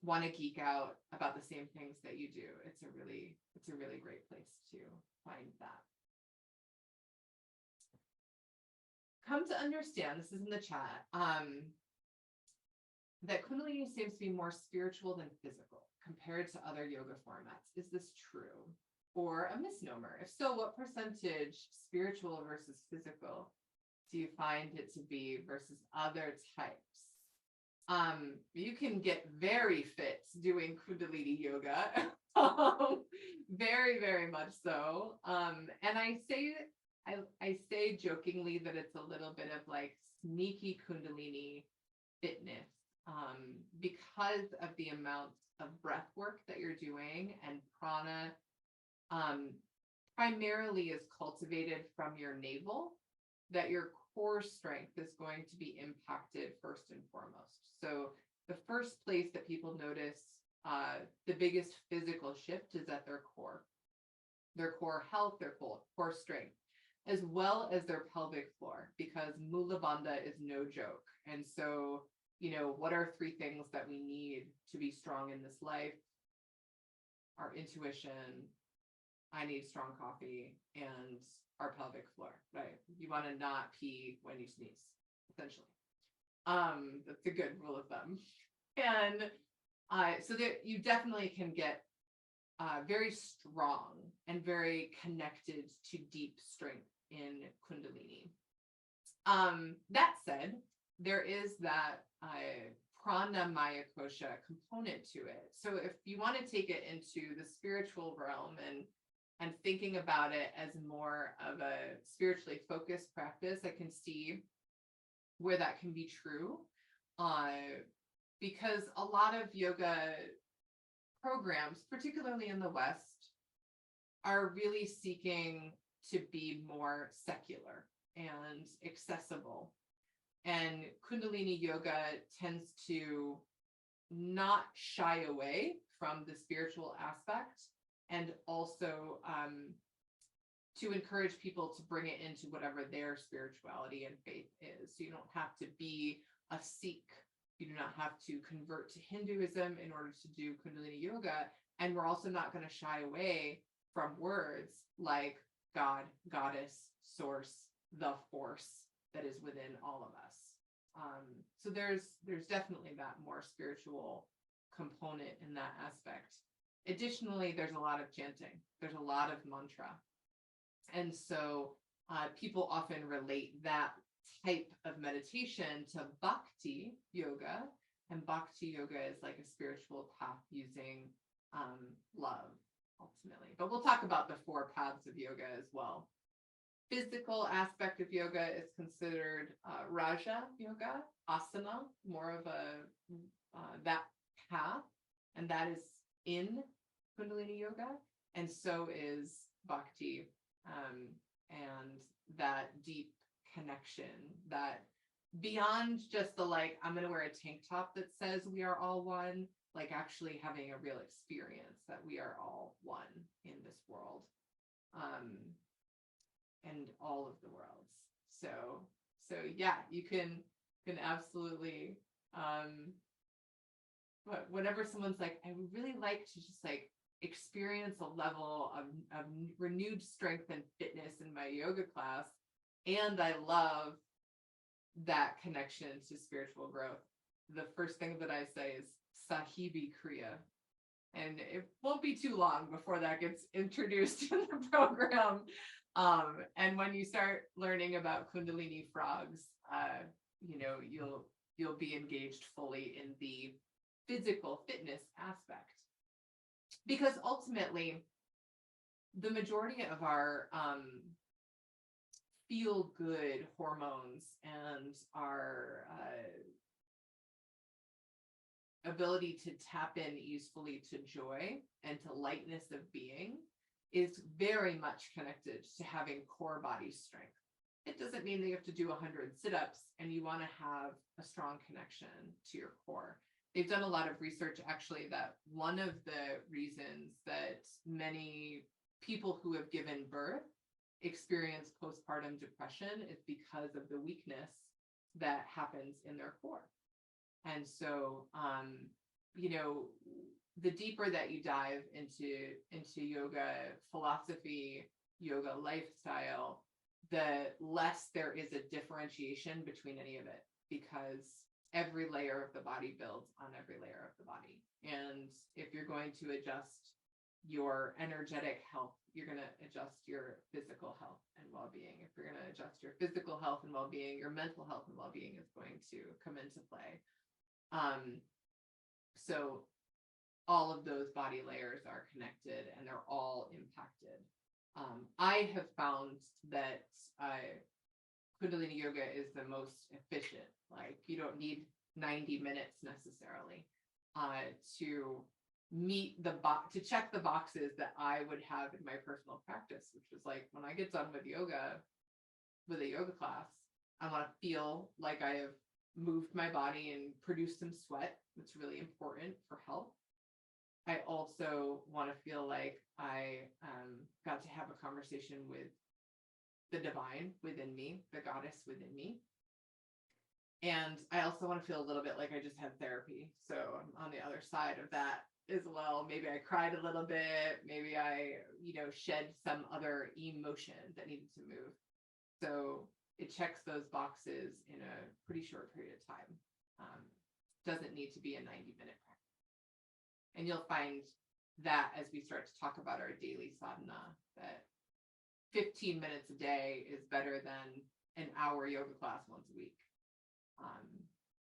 want to geek out about the same things that you do, it's a really great place to find that. Come to understand, this is in the chat, that Kundalini seems to be more spiritual than physical compared to other yoga formats. Is this true or a misnomer? If so, what percentage spiritual versus physical do you find it to be versus other types? You can get very fit doing Kundalini yoga, very, very much so. And I say jokingly that it's a little bit of like sneaky Kundalini fitness, because of the amount of breath work that you're doing, and prana primarily is cultivated from your navel, that your core strength is going to be impacted first and foremost. So the first place that people notice the biggest physical shift is at their core health, their core strength, as well as their pelvic floor, because Mula Bandha is no joke. And so, what are 3 things that we need to be strong in this life? Our intuition, I need strong coffee, and our pelvic floor, right? You want to not pee when you sneeze, essentially. That's a good rule of thumb. And so that you definitely can get very strong and very connected to deep strength in Kundalini. That said, there is that prana maya kosha component to it. So if you want to take it into the spiritual realm and thinking about it as more of a spiritually focused practice, I can see where that can be true, because a lot of yoga programs, particularly in the West, are really seeking to be more secular and accessible. And Kundalini yoga tends to not shy away from the spiritual aspect, and also to encourage people to bring it into whatever their spirituality and faith is. So you don't have to be a Sikh. You do not have to convert to Hinduism in order to do Kundalini yoga. And we're also not going to shy away from words like God, goddess, source, the force that is within all of us. So there's definitely that more spiritual component in that aspect. Additionally, there's a lot of chanting. There's a lot of mantra. And so people often relate that type of meditation to bhakti yoga. And bhakti yoga is like a spiritual path using love, ultimately. But we'll talk about the 4 paths of yoga as well. Physical aspect of yoga is considered Raja yoga, asana, more of that path, and that is in Kundalini yoga, and so is bhakti, and that deep connection, that beyond just the like, I'm going to wear a tank top that says we are all one, like actually having a real experience that we are all one in this world. And all of the worlds. So yeah, you can absolutely, but whenever someone's like, I would really like to just like experience a level of renewed strength and fitness in my yoga class, and I love that connection to spiritual growth, the first thing that I say is Sahibi Kriya. And it won't be too long before that gets introduced in the program. And when you start learning about Kundalini frogs, you'll be engaged fully in the physical fitness aspect. Because ultimately, the majority of our feel-good hormones and our ability to tap in easily to joy and to lightness of being is very much connected to having core body strength. It doesn't mean that you have to do 100 sit-ups, and you want to have a strong connection to your core. They've done a lot of research, actually, that one of the reasons that many people who have given birth experience postpartum depression is because of the weakness that happens in their core. And so, the deeper that you dive into yoga philosophy, yoga lifestyle, the less there is a differentiation between any of it, because every layer of the body builds on every layer of the body. And if you're going to adjust your energetic health, you're going to adjust your physical health and well-being. If you're going to adjust your physical health and well-being, your mental health and well-being is going to come into play. So all of those body layers are connected and they're all impacted. I have found that Kundalini yoga is the most efficient. Like, you don't need 90 minutes necessarily to meet to check the boxes that I would have in my personal practice, which was like, when I get done with yoga, with a yoga class, I want to feel like I have moved my body and produced some sweat. It's really important for health. I also want to feel like I got to have a conversation with the divine within me, the goddess within me. And I also want to feel a little bit like I just had therapy. So I'm on the other side of that as well. Maybe I cried a little bit. Maybe I, shed some other emotion that needed to move. So it checks those boxes in a pretty short period of time. Doesn't need to be a 90-minute practice. And you'll find that as we start to talk about our daily sadhana, that 15 minutes a day is better than an hour yoga class once a week.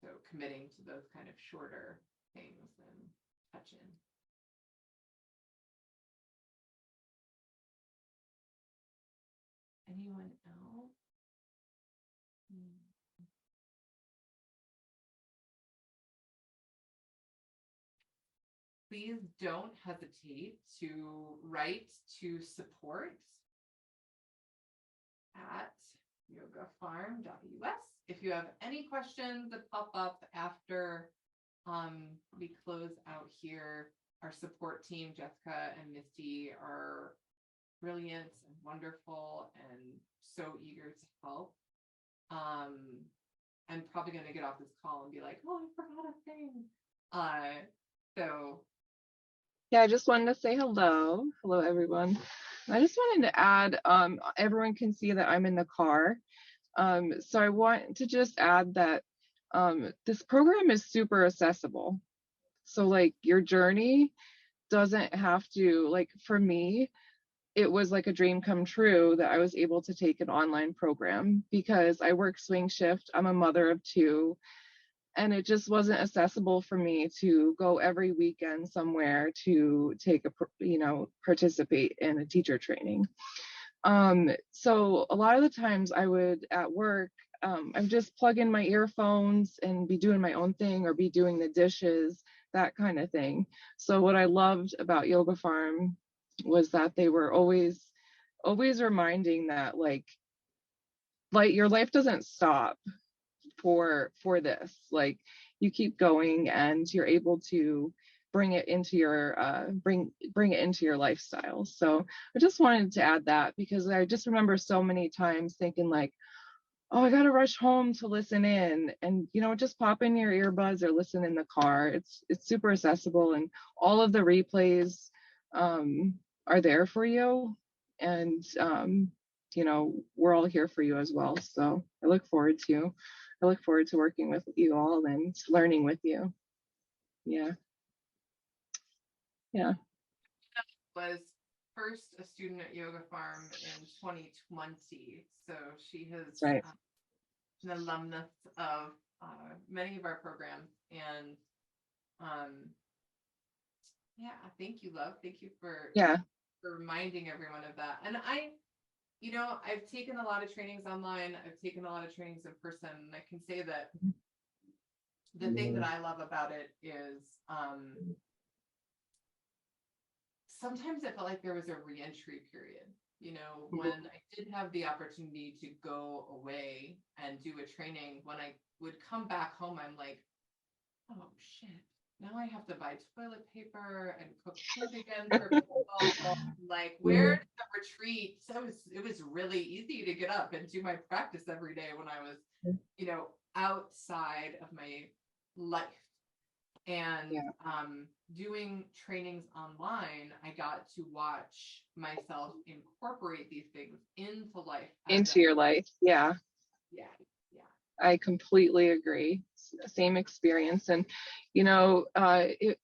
So committing to those kind of shorter things and touch in. Anyone else? Please don't hesitate to write to support at yogafarm.us. If you have any questions that pop up after we close out here, our support team, Jessica and Misty, are brilliant and wonderful and so eager to help. I'm probably going to get off this call and be like, oh, I forgot a thing. So Yeah, I just wanted to say hello. Hello, everyone. I just wanted to add, everyone can see that I'm in the car. So I want to just add that this program is super accessible. So like your journey doesn't have to, like for me, it was like a dream come true that I was able to take an online program because I work swing shift. I'm a mother of two, and it just wasn't accessible for me to go every weekend somewhere to take a, participate in a teacher training. So a lot of the times I would at work, I'd just plug in my earphones and be doing my own thing or be doing the dishes, that kind of thing. So what I loved about Yoga Farm was that they were always reminding that like your life doesn't stop for this. Like you keep going and you're able to bring it into your bring it into your lifestyle. So I just wanted to add that because I just remember so many times thinking like, oh, I gotta rush home to listen in, and just pop in your earbuds or listen in the car. It's super accessible, and all of the replays um, are there for you, and we're all here for you as well. So I look forward to working with you all and learning with you. Yeah, yeah, Was first a student at Yoga Farm in 2020, so she has that's right. an alumnus of many of our programs. And um, yeah, thank you, love. Thank you Yeah, for reminding everyone of that. And I've taken a lot of trainings online. I've taken a lot of trainings in person. And I can say that the thing that I love about it is sometimes it felt like there was a reentry period. When I did have the opportunity to go away and do a training, when I would come back home, I'm like, oh shit, now I have to buy toilet paper and cook food again for people. Like, where's the retreat? So it was really easy to get up and do my practice every day when I was, outside of my life. And yeah, doing trainings online, I got to watch myself incorporate these things into life as into your life. Yeah, yeah, yeah. I completely agree. Same experience, and it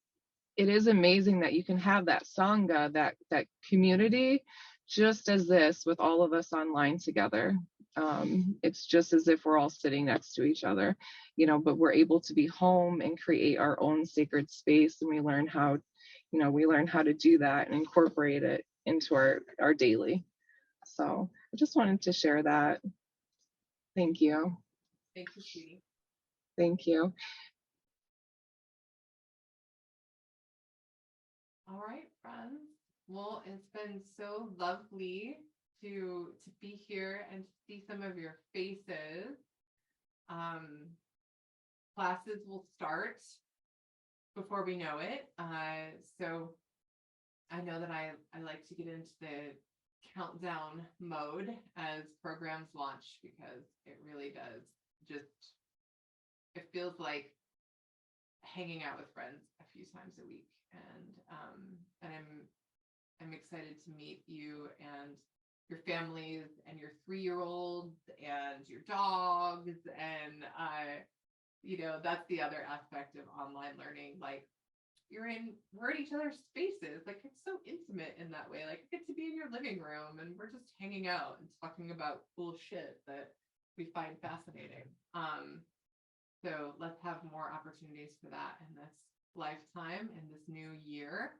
is amazing that you can have that sangha, that community, just as this with all of us online together. It's just as if we're all sitting next to each other, but we're able to be home and create our own sacred space, and we learn how to do that and incorporate it into our daily. So I just wanted to share that. Thank you. Thank you, sweetie. Thank you. All right, friends. Well, it's been so lovely to be here and to see some of your faces. Um, Classes will start before we know it. So I know that I like to get into the countdown mode as programs launch because it really does just it feels like hanging out with friends a few times a week. And I'm excited to meet you and your families and your 3-year-olds and your dogs. And that's the other aspect of online learning. Like we're in each other's spaces. Like it's so intimate in that way. Like I get to be in your living room and we're just hanging out and talking about cool shit that we find fascinating. So let's have more opportunities for that in this lifetime, in this new year.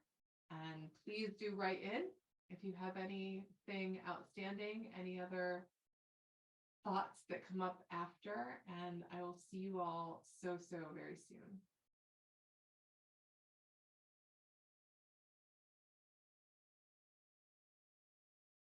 And please do write in if you have anything outstanding, any other thoughts that come up after. And I will see you all so, so very soon.